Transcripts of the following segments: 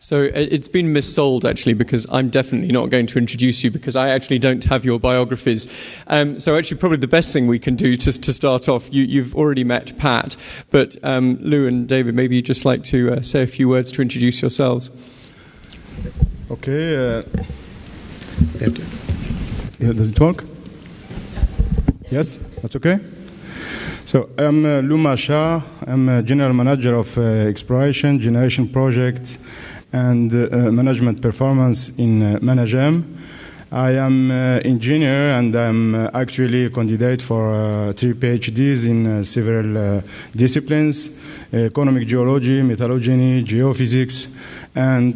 So it's been missold, actually, because I'm definitely not going to introduce you because I actually don't have your biographies. So actually probably the best thing we can do to start off, you've already met Pat, but Lou and David, maybe you'd just like to say a few words to introduce yourselves. Okay. Does it work? Yes? That's okay? So I'm Lou Masha. I'm a General Manager of Exploration, Generation Project, and Management Performance in MENA. I am an engineer, and I'm actually a candidate for 3 PhDs in several disciplines: economic geology, metallurgy, geophysics, and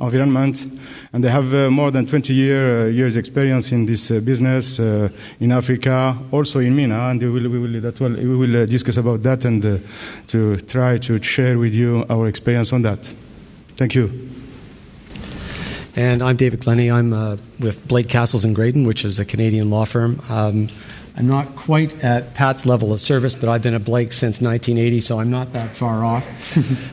environment. And I have more than 20 years experience in this business in Africa, also in MENA, and we will discuss about that and to try to share with you our experience on that. Thank you. And I'm David Glennie. I'm with Blake Castles and Graydon, which is a Canadian law firm. I'm not quite at Pat's level of service, but I've been at Blake since 1980, so I'm not that far off.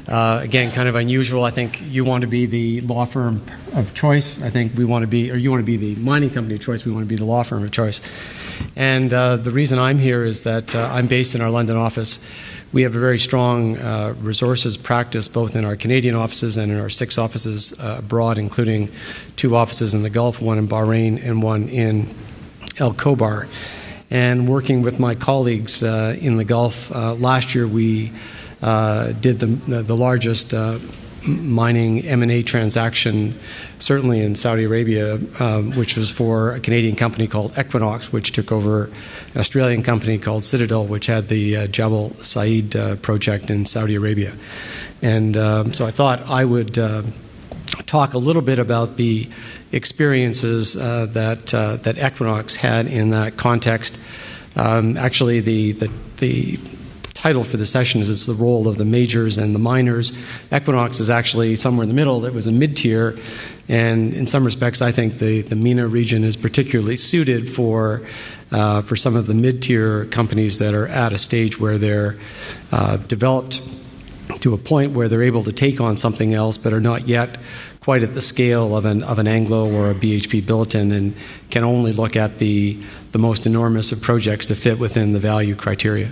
Again, kind of unusual. I think you want to be the law firm of choice. I think we want to be, or you want to be the mining company of choice. We want to be the law firm of choice. And the reason I'm here is that I'm based in our London office. We have a very strong resources practice, both in our Canadian offices and in our 6 offices abroad, including 2 offices in the Gulf, 1 in Bahrain and 1 in El Khobar. And working with my colleagues in the Gulf, last year we did the largest mining M&A transaction, certainly in Saudi Arabia, which was for a Canadian company called Equinox, which took over an Australian company called Citadel, which had the Jabal Sayid project in Saudi Arabia. And so I thought I would talk a little bit about the experiences that Equinox had in that context. Actually, the title for the session is the role of the majors and the miners. Equinox is actually somewhere in the middle. It was a mid-tier, and in some respects, I think the MENA region is particularly suited for some of the mid-tier companies that are at a stage where they're developed to a point where they're able to take on something else, but are not yet quite at the scale of an Anglo or a BHP Billiton, and can only look at the most enormous of projects to fit within the value criteria.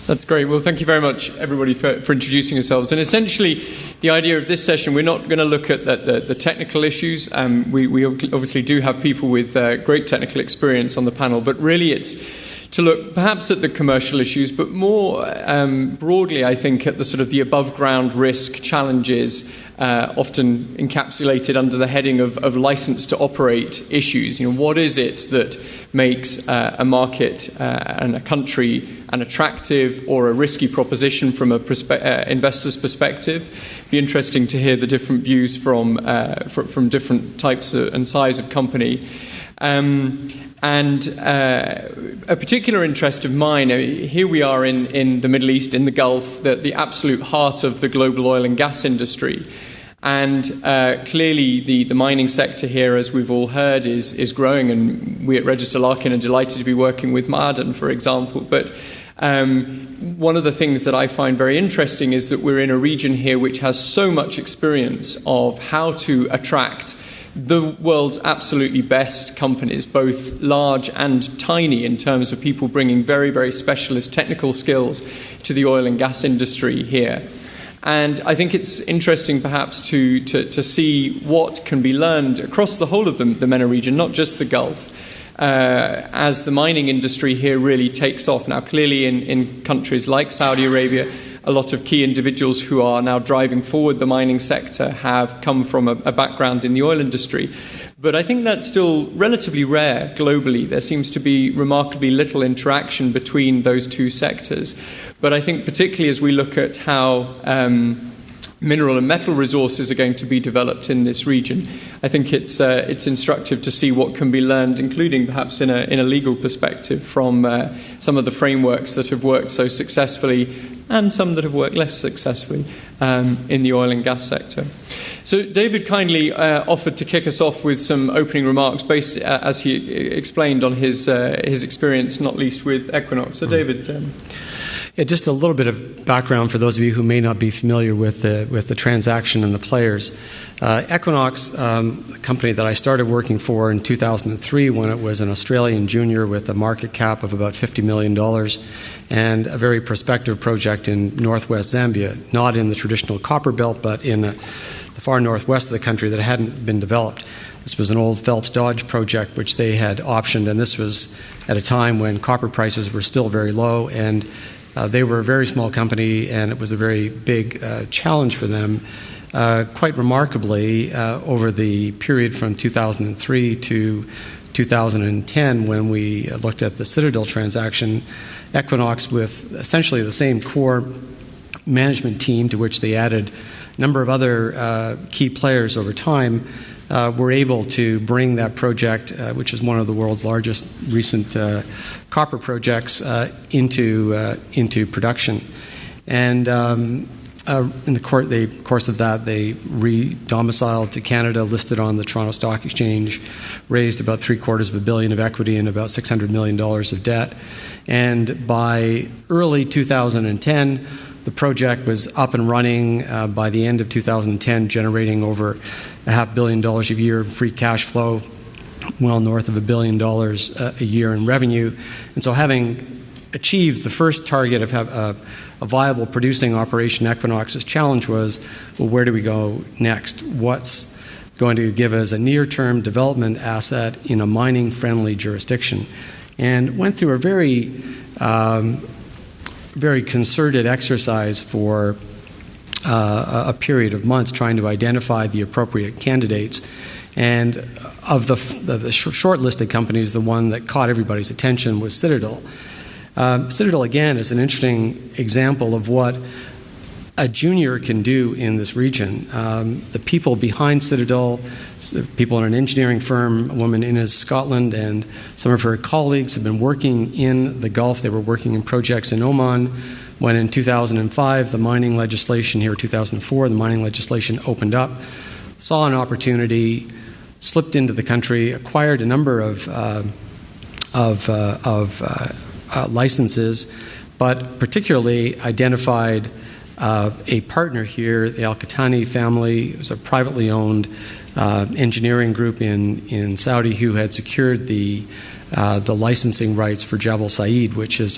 That's great. Well, thank you very much, everybody, for introducing yourselves. And essentially, the idea of this session, we're not going to look at the technical issues. We obviously do have people with great technical experience on the panel, but really it's to look perhaps at the commercial issues, but more broadly, I think, at the sort of the above-ground risk challenges, often encapsulated under the heading of license to operate issues. You know, what is it that makes a market and a country an attractive or a risky proposition from a investor's perspective? It'd be interesting to hear the different views from different types and size of company. And a particular interest of mine, here we are in the Middle East, in the Gulf, the absolute heart of the global oil and gas industry. And clearly the mining sector here, as we've all heard, is growing. And we at Register Larkin are delighted to be working with Ma'aden, for example. But one of the things that I find very interesting is that we're in a region here which has so much experience of how to attract the world's absolutely best companies, both large and tiny, in terms of people bringing very, very specialist technical skills to the oil and gas industry here. And I think it's interesting perhaps to see what can be learned across the whole of the MENA region, not just the Gulf, as the mining industry here really takes off. Now, clearly in countries like Saudi Arabia, a lot of key individuals who are now driving forward the mining sector have come from a background in the oil industry. But I think that's still relatively rare globally. There seems to be remarkably little interaction between those two sectors. But I think particularly as we look at how mineral and metal resources are going to be developed in this region, I think it's instructive to see what can be learned, including perhaps in a legal perspective, from some of the frameworks that have worked so successfully and some that have worked less successfully in the oil and gas sector. So David kindly offered to kick us off with some opening remarks based, as he explained, on his experience, not least with Equinox. So David. Yeah, just a little bit of background for those of you who may not be familiar with the transaction and the players. Equinox, a company that I started working for in 2003 when it was an Australian junior with a market cap of about $50 million and a very prospective project in northwest Zambia, not in the traditional copper belt, but in the far northwest of the country that hadn't been developed. This was an old Phelps Dodge project which they had optioned, and this was at a time when copper prices were still very low, and they were a very small company, and it was a very big challenge for them. Quite remarkably, over the period from 2003 to 2010, when we looked at the Citadel transaction, Equinox, with essentially the same core management team to which they added a number of other key players over time, were able to bring that project, which is one of the world's largest recent copper projects, into production. And in the course of that, they re-domiciled to Canada, listed on the Toronto Stock Exchange, raised about $750 million of equity and about $600 million of debt. And by early 2010, the project was up and running. By the end of 2010, generating over $500 million a year in free cash flow, well north of $1 billion a year in revenue. And so, having achieved the first target of a viable producing operation, Equinox's challenge was, well, where do we go next? What's going to give us a near-term development asset in a mining-friendly jurisdiction? And went through a very concerted exercise for a period of months trying to identify the appropriate candidates. And of the shortlisted companies, the one that caught everybody's attention was Citadel. Citadel, again, is an interesting example of what a junior can do in this region. The people behind Citadel, people in an engineering firm, a woman in Scotland, and some of her colleagues have been working in the Gulf. They were working in projects in Oman when in 2005, the mining legislation here, 2004, the mining legislation opened up, saw an opportunity, slipped into the country, acquired a number of licenses, but particularly identified a partner here, the Al-Qahtani family. It was a privately owned engineering group in Saudi who had secured the licensing rights for Jabal Sayid, which is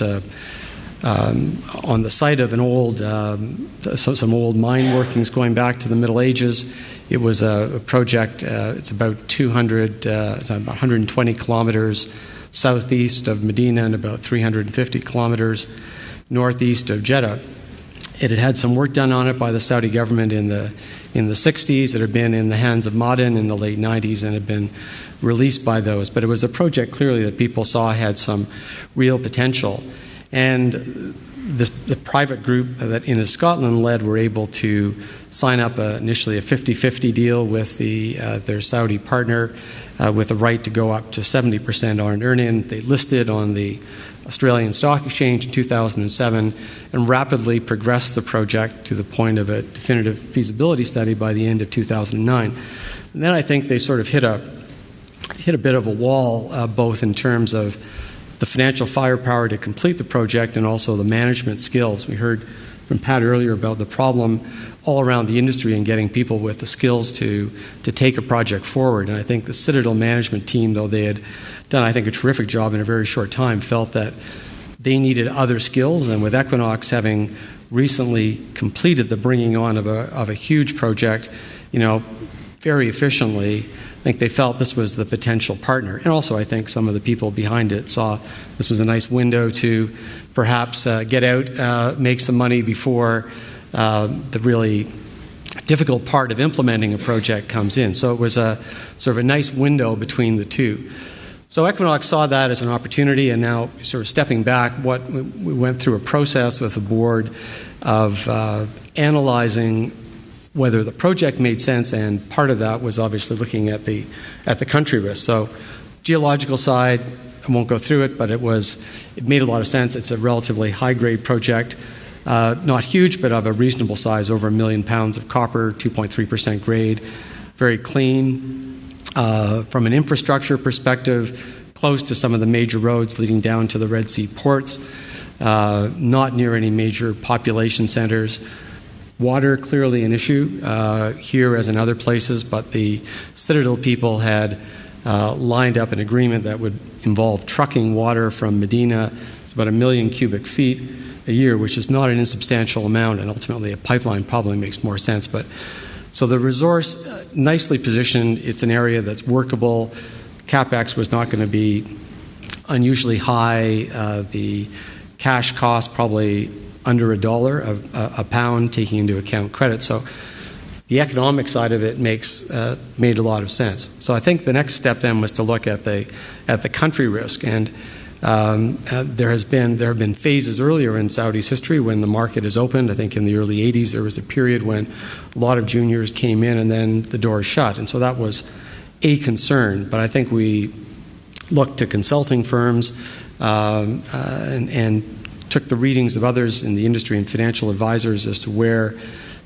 on the site of an old some old mine workings going back to the Middle Ages. It was a project. It's about 120 kilometers southeast of Medina and about 350 kilometers northeast of Jeddah. It had some work done on it by the Saudi government in the 60s. It had been in the hands of Ma'aden in the late 90s and had been released by those. But it was a project clearly that people saw had some real potential. And the private group that Innes Scotland led were able to sign up initially a 50-50 deal with their Saudi partner with a right to go up to 70% on an earn-in. They listed on the Australian Stock Exchange in 2007 and rapidly progressed the project to the point of a definitive feasibility study by the end of 2009. And then I think they sort of hit a bit of a wall, both in terms of the financial firepower to complete the project and also the management skills. We heard from Pat earlier about the problem all around the industry in getting people with the skills to take a project forward. And I think the Citadel management team, though they had done, I think, a terrific job in a very short time, felt that they needed other skills. And with Equinox having recently completed the bringing on of a huge project, very efficiently, I think they felt this was the potential partner. And also, I think some of the people behind it saw this was a nice window to perhaps get out, make some money before the really difficult part of implementing a project comes in. So it was a sort of a nice window between the two. So Equinox saw that as an opportunity, and now sort of stepping back, we went through a process with the board of analyzing whether the project made sense, and part of that was obviously looking at the country risk. So geological side, I won't go through it, but it made a lot of sense. It's a relatively high-grade project, not huge, but of a reasonable size, over 1 million pounds of copper, 2.3% grade, very clean. From an infrastructure perspective, close to some of the major roads leading down to the Red Sea ports. not near any major population centers. Water, clearly an issue here as in other places, but the Citadel people had lined up an agreement that would involve trucking water from Medina. It's about 1 million cubic feet a year, which is not an insubstantial amount, and ultimately a pipeline probably makes more sense. But so the resource, nicely positioned, it's an area that's workable. CapEx was not going to be unusually high. The cash cost probably under $1 a pound, taking into account credit. So the economic side of it made a lot of sense. So I think the next step then was to look at the country risk, and there have been phases earlier in Saudi's history when the market has opened. I think in the early 80s there was a period when a lot of juniors came in and then the doors shut, and so that was a concern. But I think we looked to consulting firms and took the readings of others in the industry and financial advisors as to where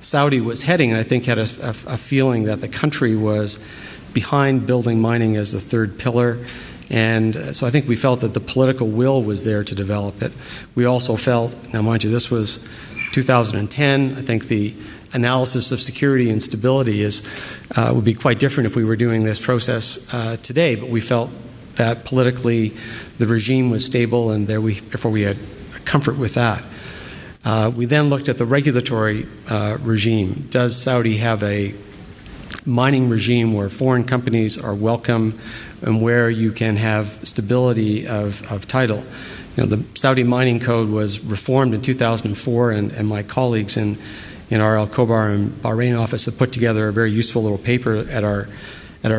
Saudi was heading, and I think had a feeling that the country was behind building mining as the third pillar. And so I think we felt that the political will was there to develop it. We also felt, now mind you, this was 2010. I think the analysis of security and stability would be quite different if we were doing this process today, but we felt that politically the regime was stable, and therefore we had comfort with that. We then looked at the regulatory regime. Does Saudi have a mining regime where foreign companies are welcome and where you can have stability of title? The Saudi Mining Code was reformed in 2004, and my colleagues in our Al Khobar and Bahrain office have put together a very useful little paper at our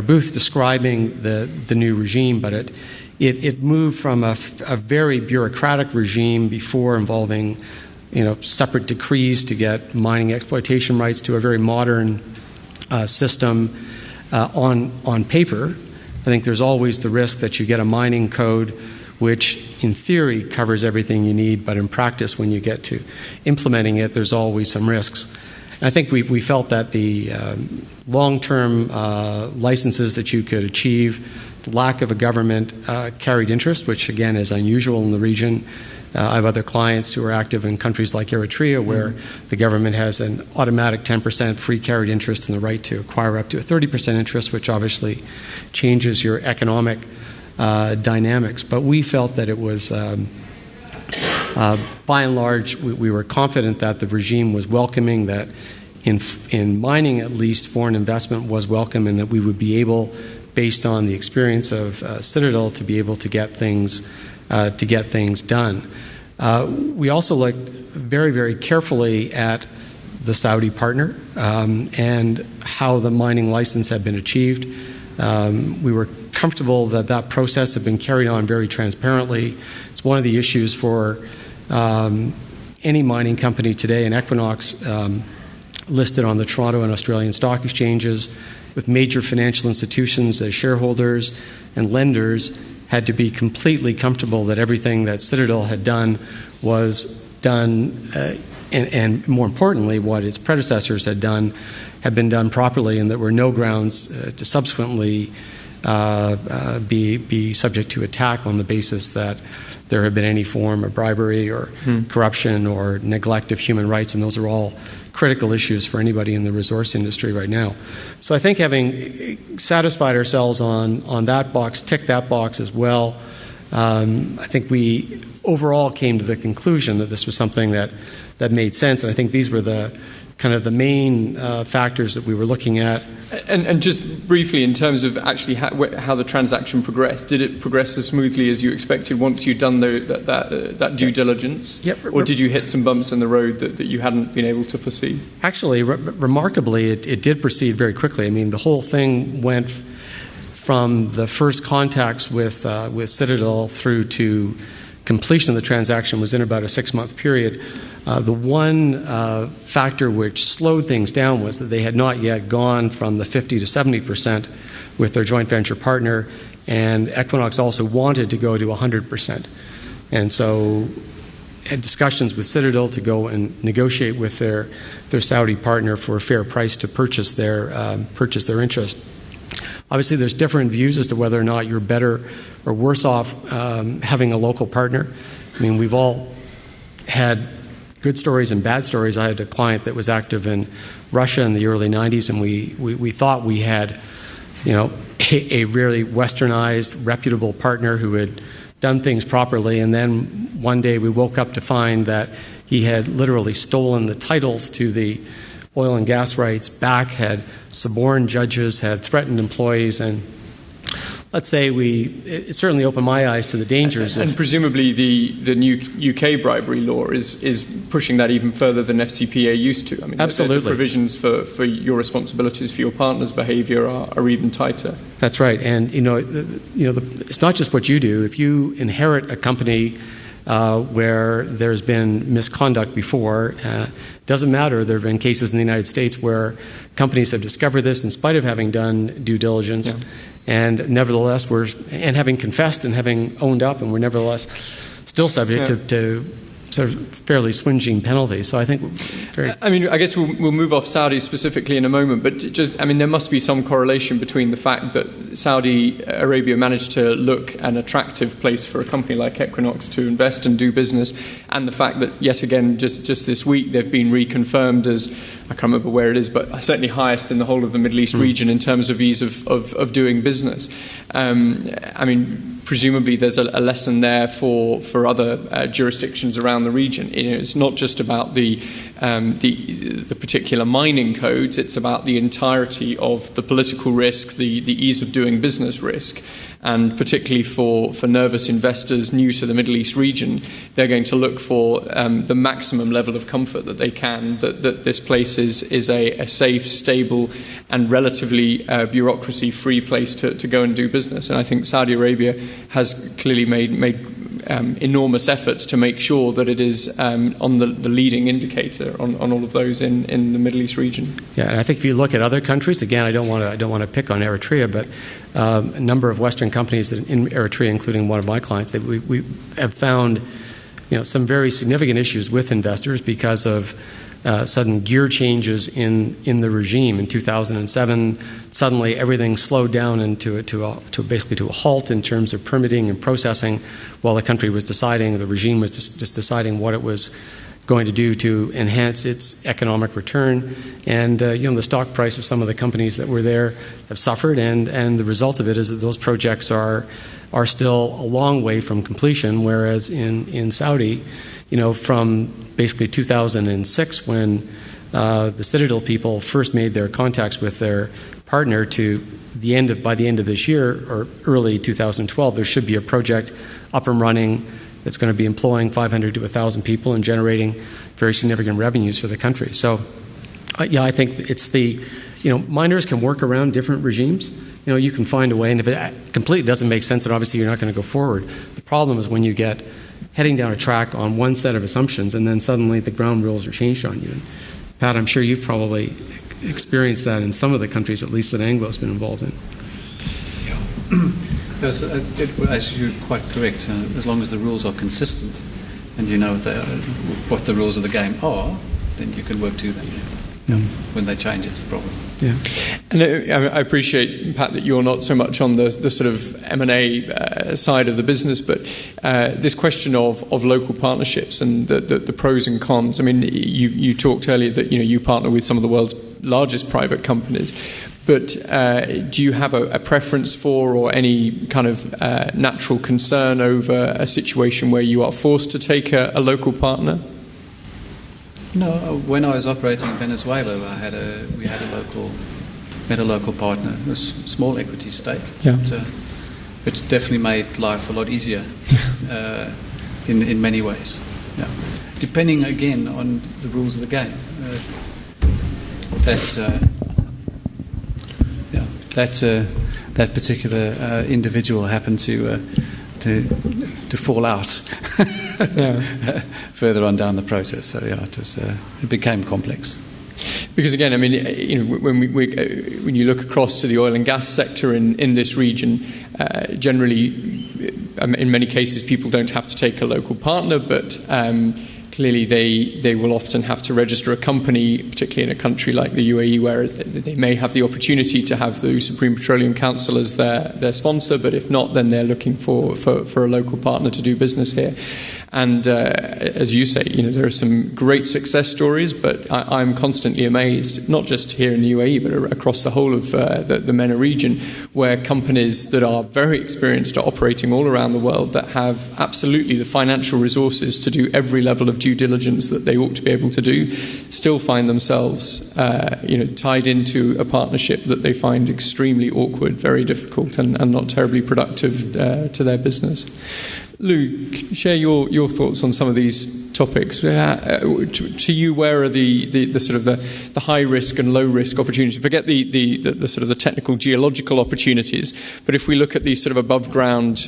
booth describing the new regime. But it moved from a very bureaucratic regime before involving separate decrees to get mining exploitation rights to a very modern system. On paper, I think there's always the risk that you get a mining code which in theory covers everything you need, but in practice when you get to implementing it, there's always some risks. And I think we felt that the long-term licenses that you could achieve, the lack of a government carried interest, which again is unusual in the region. I have other clients who are active in countries like Eritrea where the government has an automatic 10% free carried interest and the right to acquire up to a 30% interest, which obviously changes your economic dynamics. But we felt that it was, by and large, we were confident that the regime was welcoming, that in mining at least foreign investment was welcome, and that we would be able, based on the experience of Citadel, to be able to get things done. We also looked very, very carefully at the Saudi partner and how the mining license had been achieved. We were comfortable that that process had been carried on very transparently. It's one of the issues for any mining company today, and Equinox listed on the Toronto and Australian stock exchanges with major financial institutions as shareholders and lenders, had to be completely comfortable that everything that Citadel had done was done, and more importantly, what its predecessors had done had been done properly, and there were no grounds to subsequently be subject to attack on the basis that there had been any form of bribery or corruption or neglect of human rights, and those are all critical issues for anybody in the resource industry right now. So I think having satisfied ourselves on that box, ticked that box as well, I think we overall came to the conclusion that this was something that made sense, and I think these were the kind of the main factors that we were looking at. And just briefly, in terms of actually how the transaction progressed, did it progress as smoothly as you expected once you'd done that due diligence? Yep. Or did you hit some bumps in the road that you hadn't been able to foresee? Actually, remarkably, it did proceed very quickly. I mean, the whole thing went from the first contacts with Citadel through to completion of the transaction was in about a 6-month period. The one factor which slowed things down was that they had not yet gone from the 50 to 70% with their joint venture partner, and Equinox also wanted to go to 100%. And so had discussions with Citadel to go and negotiate with their Saudi partner for a fair price to purchase their interest. Obviously, there's different views as to whether or not you're better or worse off having a local partner. I mean, we've all had good stories and bad stories. I had a client that was active in Russia in the early 90s, and we thought we had, a really westernized, reputable partner who had done things properly, and then one day we woke up to find that he had literally stolen the titles to the oil and gas rights back, had suborned judges, had threatened employees, and let's say it certainly opened my eyes to the dangers. And presumably the new UK bribery law is pushing that even further than FCPA used to. I mean, absolutely. The provisions for your responsibilities for your partner's behaviour are even tighter. That's right. And, it's not just what you do. If you inherit a company where there's been misconduct before, doesn't matter. There have been cases in the United States where companies have discovered this in spite of having done due diligence. Yeah. And nevertheless, having confessed and having owned up, and we're nevertheless still subject to sort of fairly swingeing penalties. So I think I guess we'll move off Saudi specifically in a moment, but there must be some correlation between the fact that Saudi Arabia managed to look an attractive place for a company like Equinox to invest and do business, and the fact that yet again, just this week, they've been reconfirmed as, I can't remember where it is, but certainly highest in the whole of the Middle East region in terms of ease of doing business. Presumably there's a lesson there for other jurisdictions around the region. It's not just about the particular mining codes, it's about the entirety of the political risk, the ease of doing business risk. And particularly for nervous investors new to the Middle East region, they're going to look for the maximum level of comfort that they can, that this place is a safe, stable, and relatively bureaucracy-free place to go and do business. And I think Saudi Arabia has clearly made enormous efforts to make sure that it is on the leading indicator on all of those in the Middle East region. Yeah, and I think if you look at other countries, again, I don't want to pick on Eritrea, but a number of Western companies that in Eritrea, including one of my clients, that we have found some very significant issues with investors because of sudden gear changes in the regime. In 2007, suddenly everything slowed down basically to a halt in terms of permitting and processing, while the country was deciding, the regime was just deciding what it was going to do to enhance its economic return. And the stock price of some of the companies that were there have suffered, and the result of it is that those projects are still a long way from completion, whereas in Saudi, from basically 2006, when the Citadel people first made their contacts with their partner, to by the end of this year or early 2012, there should be a project up and running that's going to be employing 500 to 1,000 people and generating very significant revenues for the country. So, I think it's miners can work around different regimes. You can find a way, and if it completely doesn't make sense, then obviously you're not going to go forward. The problem is when you get heading down a track on one set of assumptions, and then suddenly the ground rules are changed on you. Pat, I'm sure you've probably experienced that in some of the countries, at least that Anglo's been involved in. Yeah. As you're quite correct, as long as the rules are consistent and you know what the rules of the game are, then you can work to them. Yeah. When they change, it's a problem. Yeah. And I appreciate, Pat, that you're not so much on the sort of M&A side of the business, but this question of local partnerships and the pros and cons. I mean, you talked earlier that you partner with some of the world's largest private companies, but do you have a preference for or any kind of natural concern over a situation where you are forced to take a local partner? No, when I was operating in Venezuela, we had a local partner, a small equity stake. Yeah. But it definitely made life a lot easier in many ways. Yeah. Depending again on the rules of the game. That particular individual happened to fall out further on down the process. So it became complex. Because again, I mean, when you look across to the oil and gas sector in this region, generally, in many cases, people don't have to take a local partner, but clearly they will often have to register a company, particularly in a country like the UAE, where they may have the opportunity to have the Supreme Petroleum Council as their sponsor, but if not, then they're looking for a local partner to do business here. And as you say, there are some great success stories, but I'm constantly amazed, not just here in the UAE, but across the whole of the MENA region, where companies that are very experienced are operating all around the world, that have absolutely the financial resources to do every level of due diligence that they ought to be able to do, still find themselves tied into a partnership that they find extremely awkward, very difficult, and not terribly productive to their business. Lou, share your thoughts on some of these topics. To you, where are the sort of the high risk and low risk opportunities? Forget the sort of the technical geological opportunities, but if we look at these sort of above ground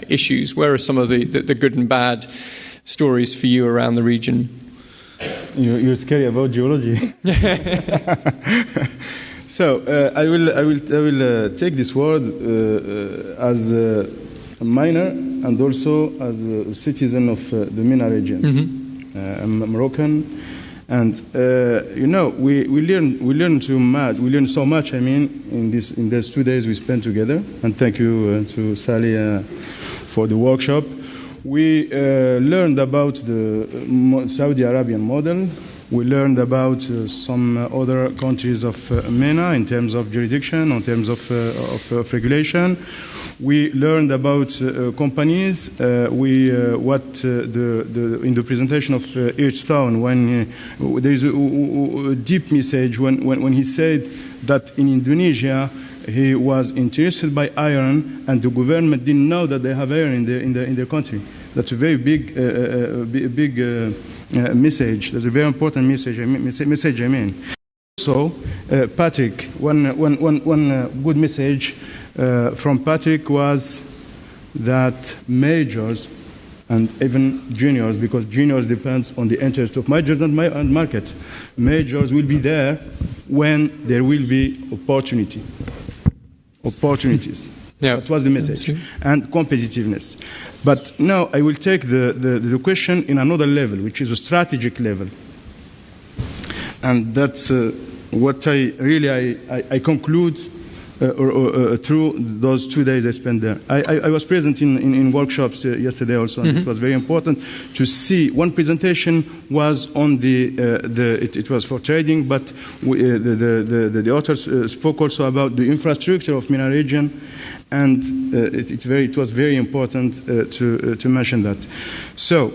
issues, where are some of the good and bad stories for you around the region? You're scary about geology. So I will take this word as a miner and also as a citizen of the MENA region. Mm-hmm. I'm Moroccan, and we learn so much. I mean, in these 2 days we spent together. And thank you to Sally for the workshop. We learned about the Saudi Arabian model. We learned about some other countries of MENA in terms of jurisdiction, in terms of regulation. We learned about companies. In the presentation of Earthstone, when there is a deep message when he said that in Indonesia he was interested by iron, and the government didn't know that they have iron in their country. That's a very big message. That's a very important message. I mean. So, Patrick, one good message from Patrick was that majors and even juniors, because juniors depends on the interest of majors and markets, majors will be there when there will be opportunities. Yeah. That was the message. And competitiveness. But now I will take the question in another level, which is a strategic level. And that's what I conclude through those 2 days I spent there. I was present in workshops yesterday also, and it was very important to see. One presentation was on it was for trading, but the authors spoke also about the infrastructure of MENA region, and it was very important to mention that. So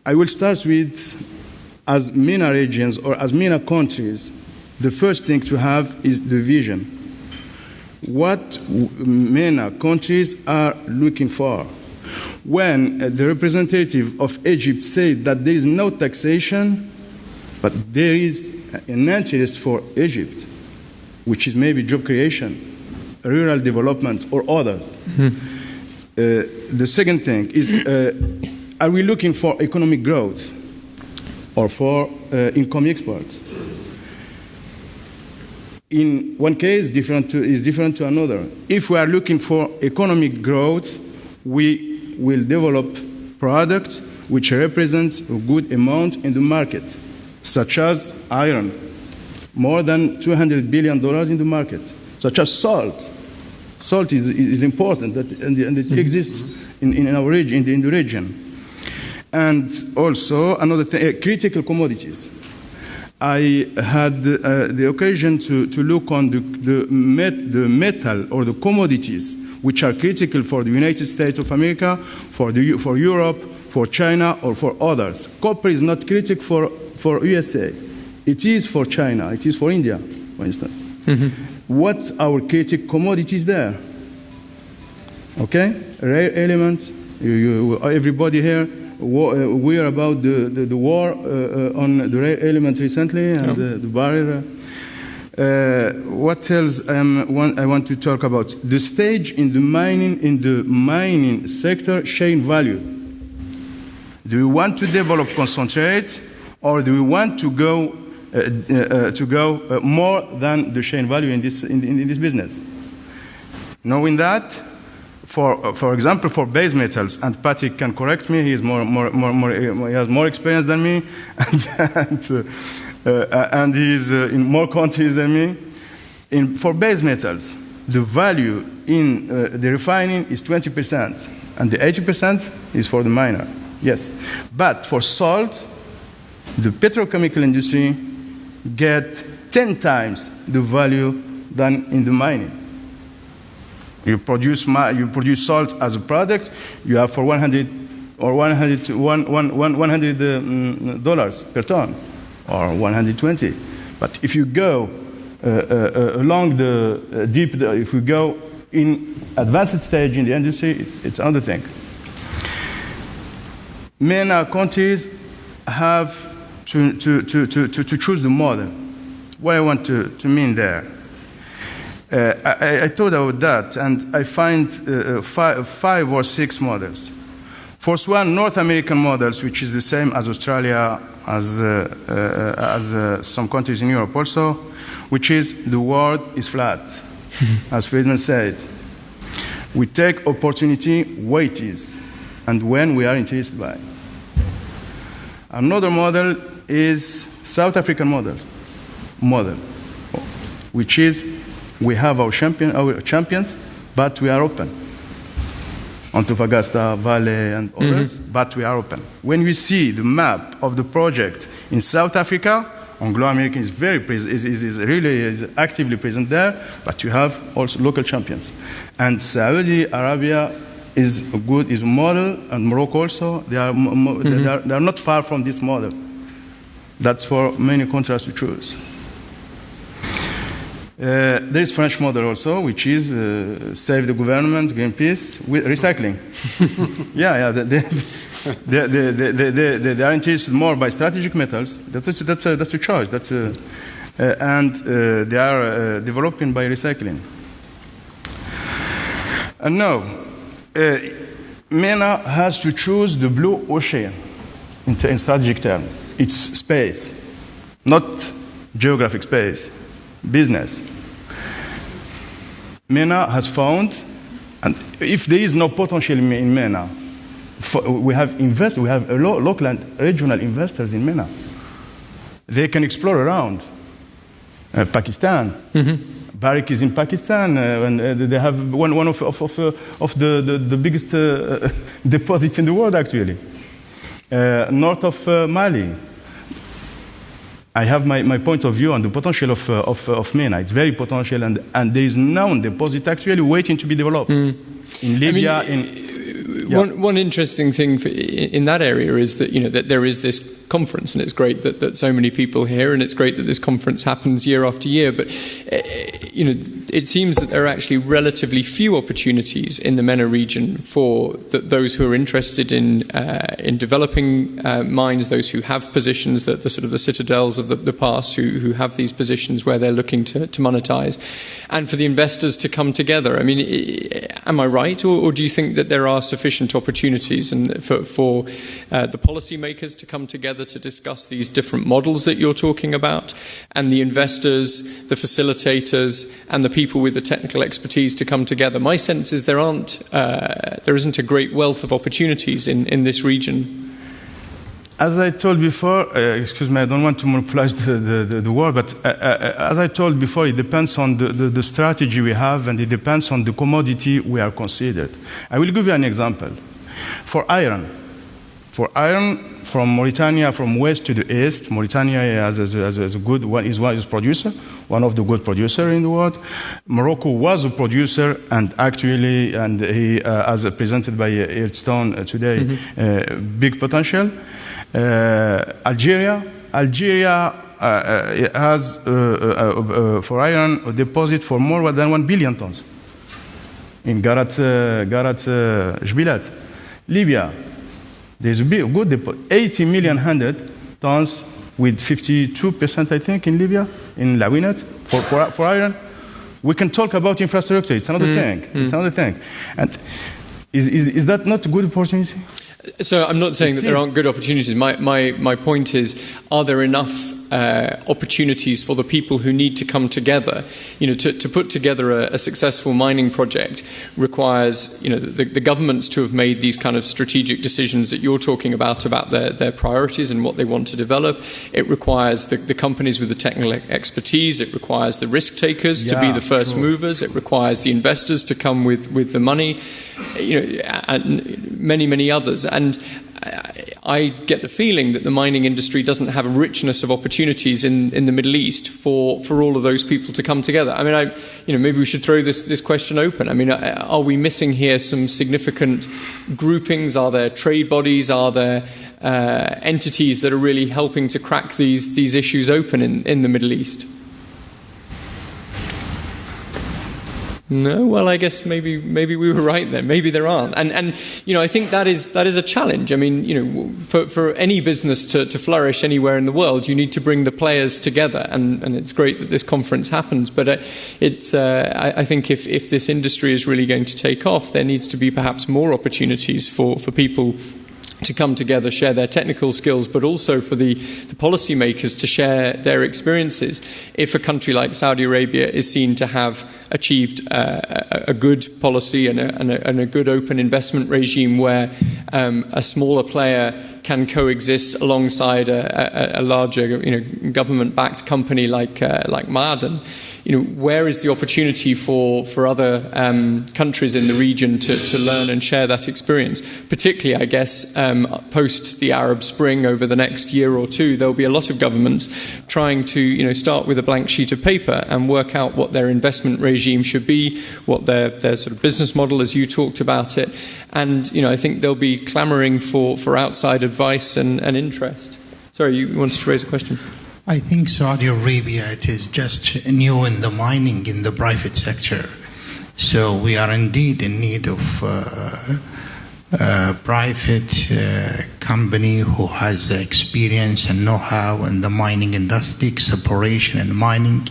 I will start with, as MENA regions or as MENA countries, the first thing to have is the vision. What MENA countries are looking for. When the representative of Egypt said that there is no taxation, but there is an interest for Egypt, which is maybe job creation, rural development, or others. Mm-hmm. The second thing is, are we looking for economic growth or for income exports? In one case, is different to another. If we are looking for economic growth, we will develop products which represent a good amount in the market, such as iron, more than $200 billion in the market, such as salt. Salt is important, and it exists in our region, in the region. And also another thing, critical commodities. I had the occasion to look on the metal or the commodities which are critical for the United States of America, for Europe, for China, or for others. Copper is not critical for USA. It is for China. It is for India, for instance. Mm-hmm. What's our critical commodities there? Okay, rare elements. Everybody here. We are about the war on the rare element recently, and the barrier. What else I want to talk about? The stage in the mining sector, shale value. Do we want to develop concentrate, or do we want to go more than the shale value in this business? Knowing that, for example, for base metals, and Patrick can correct me, he has more experience than me, and he's in more countries than me. For base metals, the value in the refining is 20%, and the 80% is for the miner. Yes, but for salt, the petrochemical industry get 10 times the value than in the mining. You produce salt as a product, you have for $100 per ton, or 120. But if you go along if we go in advanced stage in the industry, it's another thing. MENA countries have to choose the model. What I want to mean there. I thought about that, and I find 5 or 6 models. First one, North American models, which is the same as Australia, as some countries in Europe also, which is the world is flat, as Friedman said. We take opportunity where it is, and when we are interested by. Another model is South African model, which is we have our champions, but we are open. Antofagasta, Vale, and others, but we are open. When we see the map of the project in South Africa, Anglo American is really actively present there, but you have also local champions. And Saudi Arabia is a model, and Morocco also. They are not far from this model. That's for many countries to choose. There is French model also, which is save the government, Greenpeace, with recycling. They are interested more by strategic metals. That's a choice. And they are developing by recycling. And now, MENA has to choose the blue ocean in strategic terms. It's space, not geographic space. Business. MENA has found, and if there is no potential in MENA, we have local and regional investors in MENA. They can explore around. Pakistan. Barrick is in Pakistan, and they have one of the biggest deposits in the world, actually. North of Mali. I have my point of view on the potential of MENA. It's very potential, and there is known deposit actually waiting to be developed in Libya. One interesting thing in that area is that that there is this conference, and it's great that so many people here, and it's great that this conference happens year after year. But it seems that there are actually relatively few opportunities in the MENA region for those who are interested in developing mines, those who have positions, the sort of the citadels of the past, who have these positions where they're looking to monetize, and for the investors to come together. I mean, am I right, or do you think that there are sufficient opportunities and for the policymakers to come together to discuss these different models that you're talking about, and the investors, the facilitators, and the people with the technical expertise to come together? My sense is there isn't a great wealth of opportunities in this region. As I told before, excuse me, I don't want to monopolize the word, but as I told before, it depends on the strategy we have, and it depends on the commodity we are considered. I will give you an example. For iron, from Mauritania, from west to the east, Mauritania is a good one, is producer, one of the good producers in the world. Morocco was a producer, and actually, he, as presented by Earthstone today, big potential. Algeria has for iron a deposit for more than 1 billion tons in Garat Jbilat. Libya, there's a good deposit, 80 million 100 tons with 52%, I think, in Libya, in Lawinat, for iron. We can talk about infrastructure. It's another thing. It's another thing. And is that not a good opportunity? So I'm not saying that there aren't good opportunities. My point is, are there enough opportunities for the people who need to come together. To put together a successful mining project requires, the governments to have made these kind of strategic decisions that you're talking about their priorities and what they want to develop. It requires the companies with the technical expertise. It requires the risk takers to be the first movers. It requires the investors to come with the money, and many others. And I get the feeling that the mining industry doesn't have a richness of opportunities in the Middle East for all of those people to come together. I mean, maybe we should throw this question open. I mean, are we missing here some significant groupings? Are there trade bodies? Are there entities that are really helping to crack these issues open in the Middle East? No, well, I guess maybe we were right then. Maybe there aren't, and I think that is a challenge. I mean, for any business to flourish anywhere in the world, you need to bring the players together, and it's great that this conference happens. But I think if this industry is really going to take off, there needs to be perhaps more opportunities for people to come together, share their technical skills, but also for the policymakers to share their experiences. If a country like Saudi Arabia is seen to have achieved a good policy and a good open investment regime where a smaller player can coexist alongside a larger, government-backed company like Ma'aden, where is the opportunity for other countries in the region to learn and share that experience? Particularly, I guess, post the Arab Spring over the next year or two, there'll be a lot of governments trying to, start with a blank sheet of paper and work out what their investment regime should be, what their sort of business model, as you talked about it. And, I think they'll be clamouring for outside advice and interest. Sorry, you wanted to raise a question? I think Saudi Arabia, it is just new in the mining in the private sector. So we are indeed in need of a private company who has the experience and know-how in the mining industry, exploration and mining,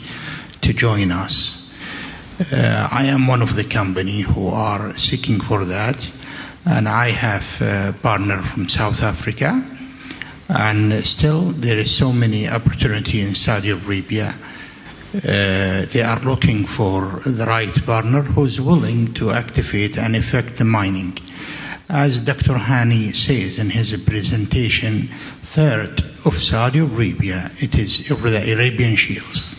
to join us. I am one of the company who are seeking for that, and I have a partner from South Africa. And still, there is so many opportunity in Saudi Arabia. They are looking for the right partner who's willing to activate and effect the mining. As Dr. Hani says in his presentation, third of Saudi Arabia, it is the Arabian Shields.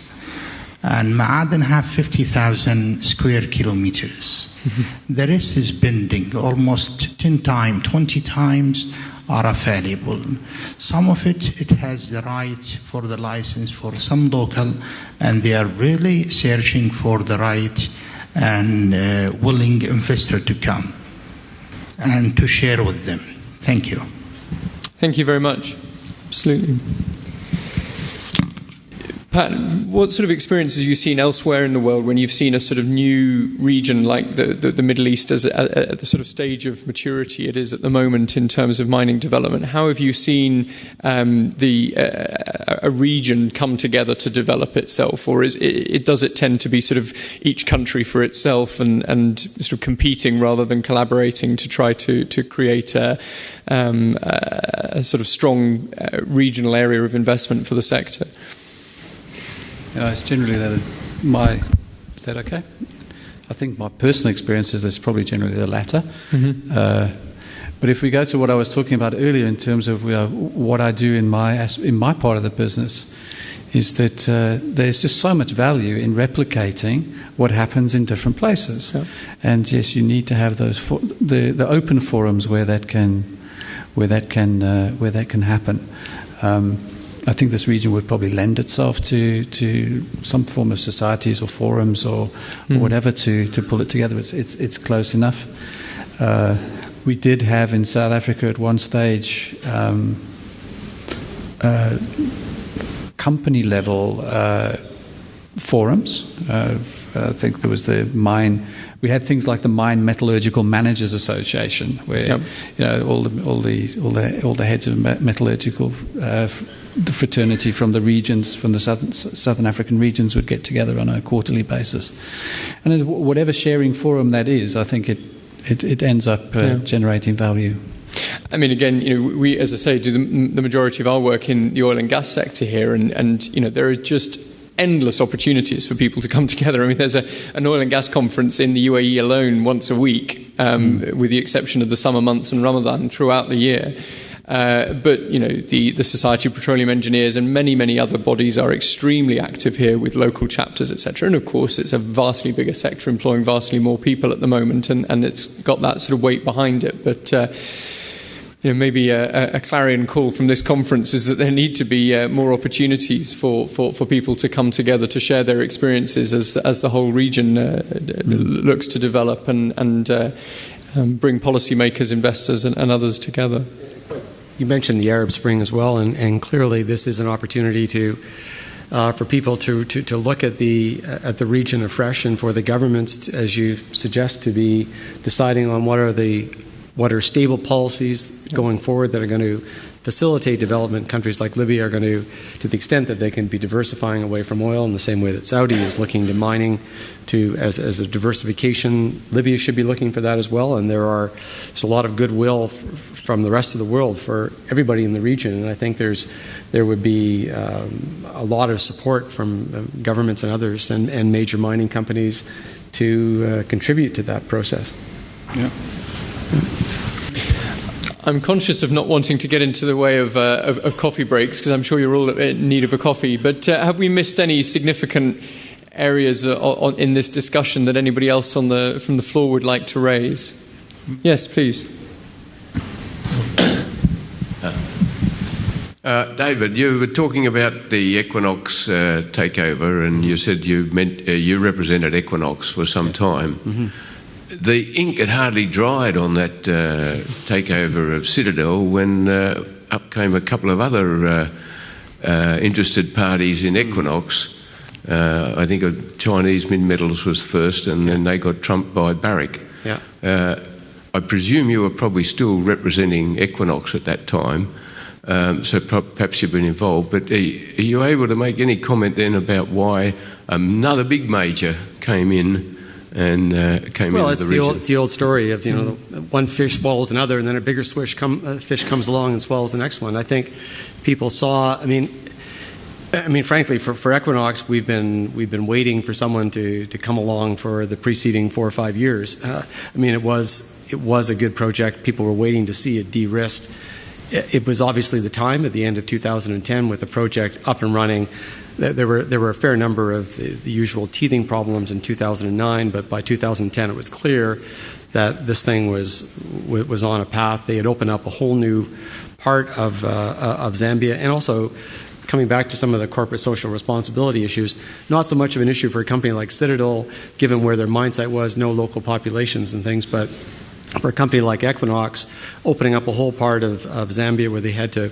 And Ma'aden have 50,000 square kilometers. The rest is bending, almost 10 times, 20 times are available. Some of it has the right for the license for some local, and they are really searching for the right and willing investor to come and to share with them. Thank you. Thank you very much. Absolutely. Pat, what sort of experiences have you seen elsewhere in the world when you've seen a sort of new region like the Middle East at the sort of stage of maturity it is at the moment in terms of mining development? How have you seen a region come together to develop itself, or does it tend to be sort of each country for itself and sort of competing rather than collaborating to try to create a sort of strong regional area of investment for the sector? It's generally is that okay? I think my personal experience is it's probably generally the latter. Mm-hmm. But if we go to what I was talking about earlier in terms of what I do in my part of the business, is that there's just so much value in replicating what happens in different places. Yeah. And yes, you need to have those the open forums where that can happen. I think this region would probably lend itself to some form of societies or forums or whatever to pull it together. It's close enough. We did have in South Africa at one stage company level forums. I think there was the mine. We had things like the Mine Metallurgical Managers Association, where all the heads of metallurgical the fraternity from the regions, from the southern African regions, would get together on a quarterly basis. And whatever sharing forum that is, I think it ends up generating value. I mean, again, we, as I say, do the majority of our work in the oil and gas sector here, and there are just endless opportunities for people to come together. I mean, there's an oil and gas conference in the UAE alone once a week, with the exception of the summer months and Ramadan throughout the year. But the Society of Petroleum Engineers and many other bodies are extremely active here with local chapters, etc. And of course, it's a vastly bigger sector, employing vastly more people at the moment, and it's got that sort of weight behind it. But maybe a clarion call from this conference is that there need to be more opportunities for people to come together to share their experiences as the whole region looks to develop and bring policymakers, investors, and others together. You mentioned the Arab Spring as well, and clearly this is an opportunity for people to look at the region afresh, and for the governments, as you suggest, to be deciding on what are stable policies going forward that are going to facilitate development. Countries like Libya are going to the extent that they can be diversifying away from oil in the same way that Saudi is looking to mining as a diversification. Libya should be looking for that as well, and there's a lot of goodwill from the rest of the world for everybody in the region, and I think there would be a lot of support from governments and others and major mining companies to contribute to that process. Yeah. I'm conscious of not wanting to get into the way of coffee breaks, because I'm sure you're all in need of a coffee, but have we missed any significant areas in this discussion that anybody else from the floor would like to raise? Yes, please. David, you were talking about the Equinox takeover, and you said you represented Equinox for some time. Mm-hmm. The ink had hardly dried on that takeover of Citadel when up came a couple of other interested parties in Equinox. I think Chinese Minmetals was first, and then they got trumped by Barrick. Yeah. I presume you were probably still representing Equinox at that time, so perhaps you've been involved. But are you able to make any comment then about why another big major came in? And came into the region. It's the old story of one fish swallows another, and then a bigger fish comes along and swallows the next one. I think people saw. I mean, frankly, for Equinox, we've been waiting for someone to come along for the preceding 4 or 5 years. It was a good project. People were waiting to see it de-risked. It was obviously the time at the end of 2010 with the project up and running. There were a fair number of the usual teething problems in 2009, but by 2010 it was clear that this thing was on a path. They had opened up a whole new part of Zambia, and also coming back to some of the corporate social responsibility issues, not so much of an issue for a company like Citadel, given where their mine site was, no local populations and things, but for a company like Equinox, opening up a whole part of Zambia where they had to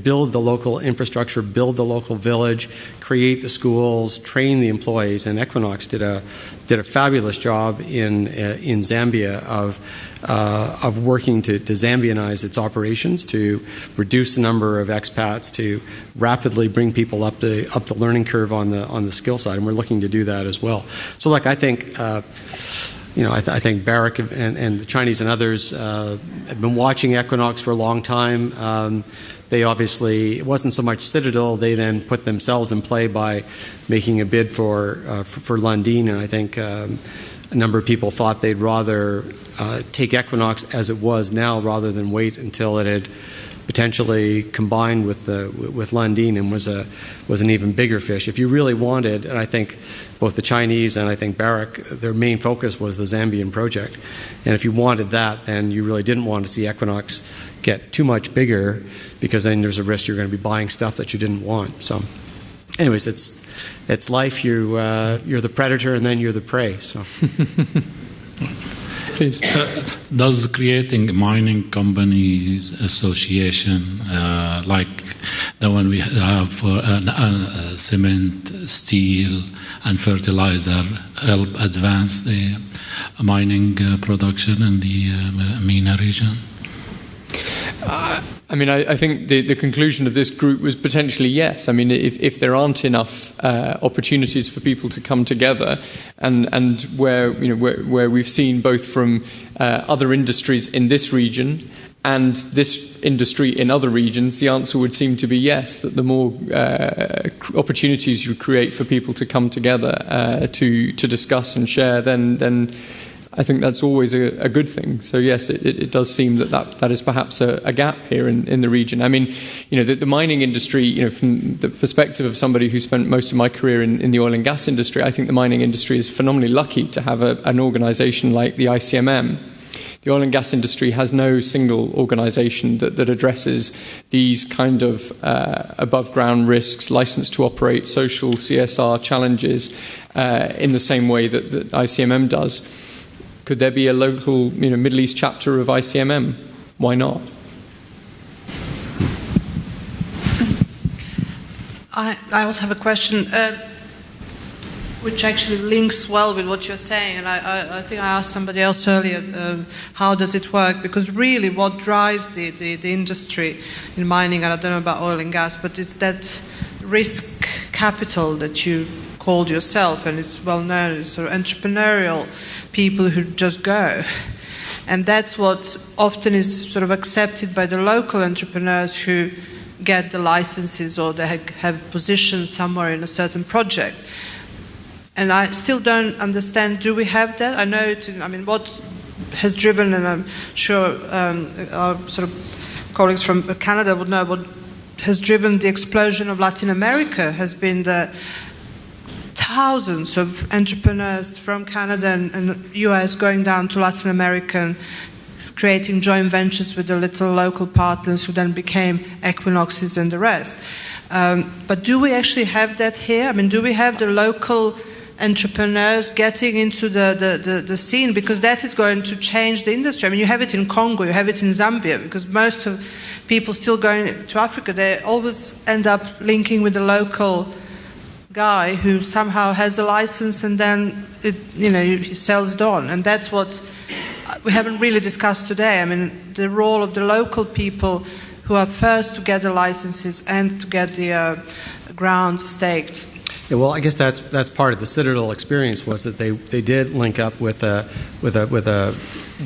build the local infrastructure, build the local village, create the schools, train the employees, and Equinox did a fabulous job in Zambia of working to Zambianize its operations, to reduce the number of expats, to rapidly bring people up the learning curve on the skill side, and we're looking to do that as well. So, I think. I think Barrick and the Chinese and others have been watching Equinox for a long time. They obviously, it wasn't so much Citadel, they then put themselves in play by making a bid for Lundin, and I think a number of people thought they'd rather take Equinox as it was now rather than wait until it had potentially combined with Lundin and was an even bigger fish. If you really wanted, and I think both the Chinese and I think Barrick, their main focus was the Zambian project. And if you wanted that, then you really didn't want to see Equinox get too much bigger, because then there's a risk you're going to be buying stuff that you didn't want. So, anyways, it's life. You're the predator and then you're the prey. So. Please. Does creating mining companies association like the one we have for cement, steel, and fertilizer help advance the mining production in the MENA region? I think the conclusion of this group was potentially yes. If there aren't enough opportunities for people to come together, and where we've seen both from other industries in this region and this industry in other regions, the answer would seem to be yes, that the more opportunities you create for people to come together to discuss and share, then I think that's always a good thing. So yes, it does seem that is perhaps a gap here in the region. I mean, the mining industry, from the perspective of somebody who spent most of my career in the oil and gas industry, I think the mining industry is phenomenally lucky to have an organisation like the ICMM. The oil and gas industry has no single organisation that addresses these kind of above-ground risks, licence to operate, social CSR challenges in the same way that ICMM does. Could there be a local, Middle East chapter of ICMM? Why not? I also have a question, which actually links well with what you're saying. And I think I asked somebody else earlier, how does it work? Because really what drives the industry in mining, and I don't know about oil and gas, but it's that risk capital that you called yourself, and it's well known, it's sort of entrepreneurial people who just go. And that's what often is sort of accepted by the local entrepreneurs who get the licenses or they have positions somewhere in a certain project. And I still don't understand, do we have that? I know, what has driven, and I'm sure our sort of colleagues from Canada would know, what has driven the explosion of Latin America has been the thousands of entrepreneurs from Canada and US going down to Latin America and creating joint ventures with the little local partners who then became Equinoxes and the rest. But do we actually have that here? Do we have the local entrepreneurs getting into the scene? Because that is going to change the industry. You have it in Congo, you have it in Zambia, because most of people still going to Africa, they always end up linking with the local guy who somehow has a license and then he sells it on. And that's what we haven't really discussed today. The role of the local people who are first to get the licenses and to get the ground staked. Yeah, well, I guess that's part of the Citadel experience, was that they did link up with a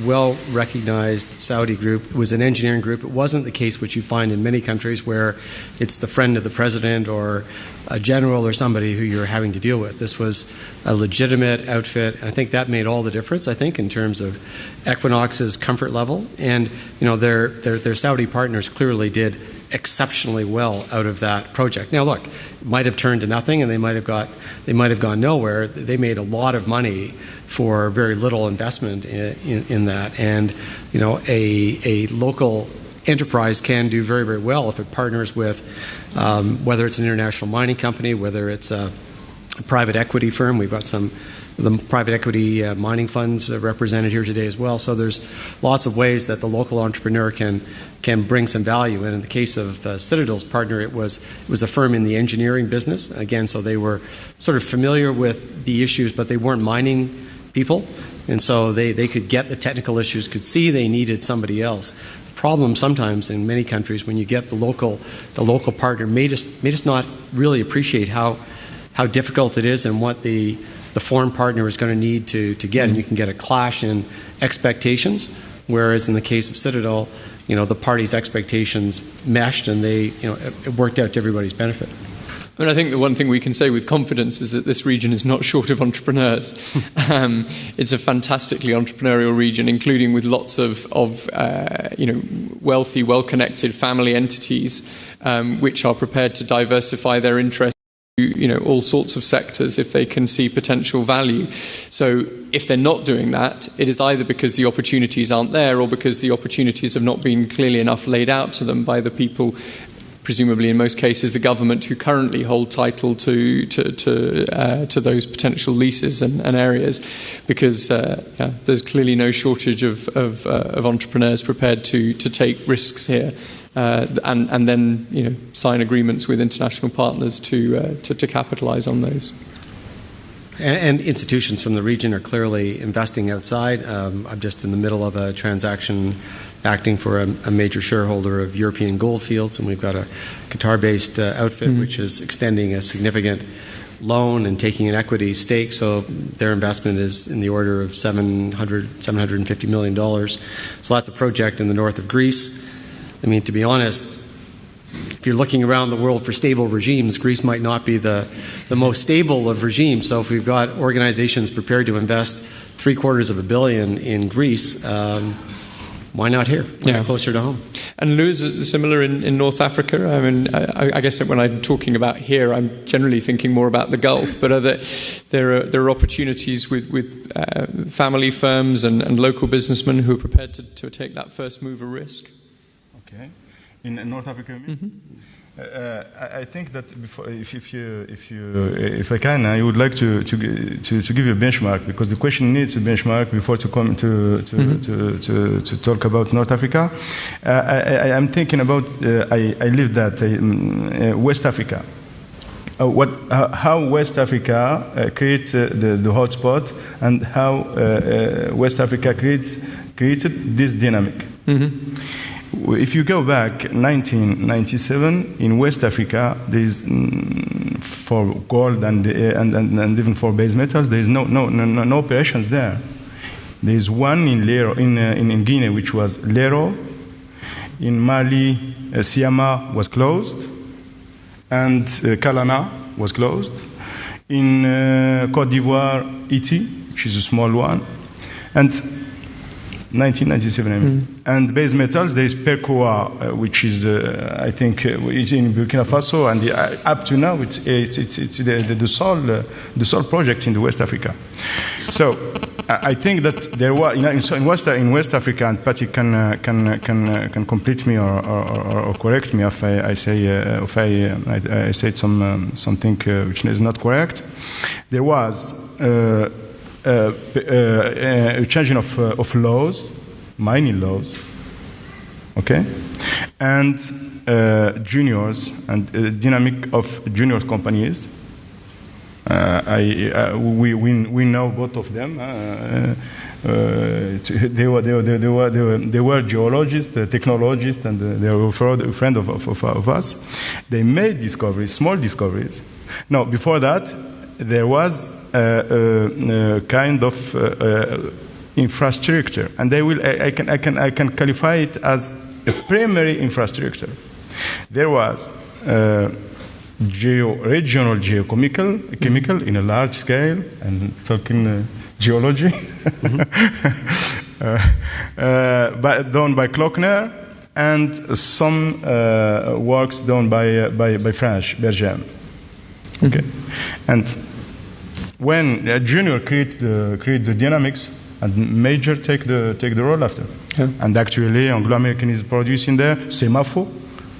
well-recognized Saudi group. It was an engineering group. It wasn't the case which you find in many countries where it's the friend of the president or a general or somebody who you're having to deal with. This was a legitimate outfit, and I think that made all the difference, in terms of Equinox's comfort level. And their Saudi partners clearly did exceptionally well out of that project. Now, look, it might have turned to nothing, and they might have gone nowhere. They made a lot of money for very little investment in that, and a local enterprise can do very, very well if it partners with whether it's an international mining company, whether it's a private equity firm. We've got some of the private equity mining funds represented here today as well. So there's lots of ways that the local entrepreneur can bring some value. And in the case of Citadel's partner, it was a firm in the engineering business. Again, so they were sort of familiar with the issues, but they weren't mining people. And so they could get the technical issues, could see they needed somebody else. The problem sometimes in many countries, when you get the local partner may just not really appreciate how difficult it is and what the foreign partner is going to need to get, and you can get a clash in expectations. Whereas in the case of Citadel, the parties' expectations meshed, and it worked out to everybody's benefit. I think the one thing we can say with confidence is that this region is not short of entrepreneurs. It's a fantastically entrepreneurial region, including with lots of wealthy, well-connected family entities, which are prepared to diversify their interests to all sorts of sectors if they can see potential value. So if they're not doing that, it is either because the opportunities aren't there or because the opportunities have not been clearly enough laid out to them by the people, presumably in most cases the government, who currently hold title to those potential leases and areas, because there's clearly no shortage of entrepreneurs prepared to take risks here. And then sign agreements with international partners to capitalise on those. And institutions from the region are clearly investing outside. I'm just in the middle of a transaction acting for a major shareholder of European Goldfields, and we've got a Qatar-based outfit which is extending a significant loan and taking an equity stake, so their investment is in the order of $750 million. So that's a project in the north of Greece. I mean, to be honest, if you're looking around the world for stable regimes, Greece might not be the most stable of regimes. So if we've got organizations prepared to invest $750 million in Greece, why not here? Closer to home. And Lou, is it similar in North Africa? I mean, I guess that when I'm talking about here, I'm generally thinking more about the Gulf. But there are opportunities with family firms and local businessmen who are prepared to take that first mover risk? Okay. In North Africa, you mean? Mm-hmm. I think that before, if I can, I would like to give you a benchmark, because the question needs a benchmark before to come to talk about North Africa. I'm thinking about I lived at West Africa. How West Africa creates the hotspot, and how West Africa created this dynamic. Mm-hmm. If you go back 1997 in West Africa, there is for gold and even for base metals, there is no operations there. There is one in Lero, in Guinea, which was Lero. In Mali, Siama was closed, and Kalana was closed. In Côte d'Ivoire, Iti, which is a small one, and 1997, I mean. And base metals, there is Percoa, which is, I think, in Burkina Faso, and up to now, it's the sole project in the West Africa. So I think that there was in West Africa, and Patty can complete me or correct me if I said something which is not correct. There was a changing of laws, mining laws, okay, and juniors and dynamic of junior companies. We know both of them. They were geologists, technologists, and they were a friend of us. They made discoveries, small discoveries. Now, before that, there was a kind of infrastructure, and I can qualify it as a primary infrastructure. There was regional geochemical in a large scale, and talking geology, done by Klockner, and some works done by French, Berger. Okay, and when a junior create the dynamics, and major take the role after. Yeah. And actually, Anglo-American is producing there, Semafo,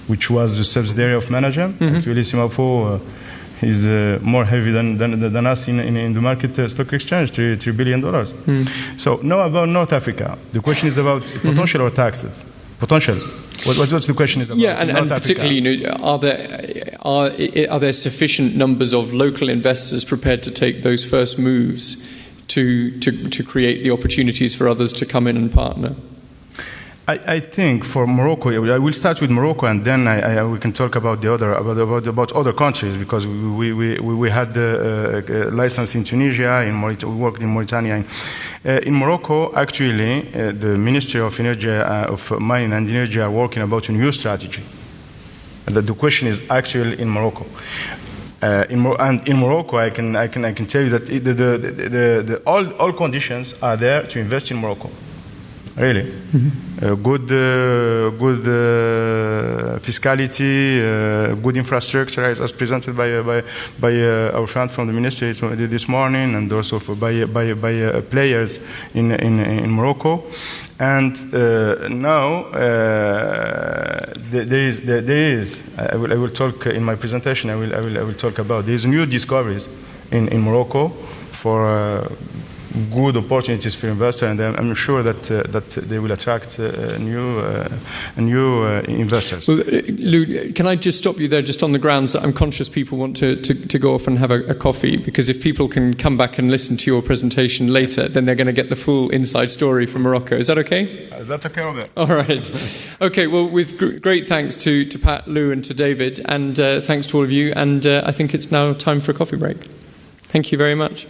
which was the subsidiary of Managem. Mm-hmm. Actually, Semafo is more heavy than us in the market stock exchange, $3 billion. Mm. So now about North Africa. The question is about potential or taxes. Potential. What's the question is about? Yeah, and particularly, are there sufficient numbers of local investors prepared to take those first moves to create the opportunities for others to come in and partner? I think for Morocco, I will start with Morocco, and then we can talk about the other about other countries, because we had the license in Tunisia, we worked in Mauritania. In Morocco, actually, the Ministry of Energy, of Mining and Energy, are working about a new strategy. And the question is actually in Morocco. In Morocco, I can tell you that all conditions are there to invest in Morocco. Really, good fiscality, good infrastructure, as presented by our friend from the ministry this morning, and also by players in Morocco. And now there is. I will talk in my presentation. I will talk about these new discoveries in Morocco for good opportunities for investors, and I'm sure that they will attract new investors. Well, Lou, can I just stop you there, just on the grounds that I'm conscious people want to go off and have a coffee, because if people can come back and listen to your presentation later, then they're going to get the full inside story from Morocco. Is that okay? That's okay, Robert. All right. Okay, well, with great thanks to Pat, Lou, and to David, and thanks to all of you, and I think it's now time for a coffee break. Thank you very much.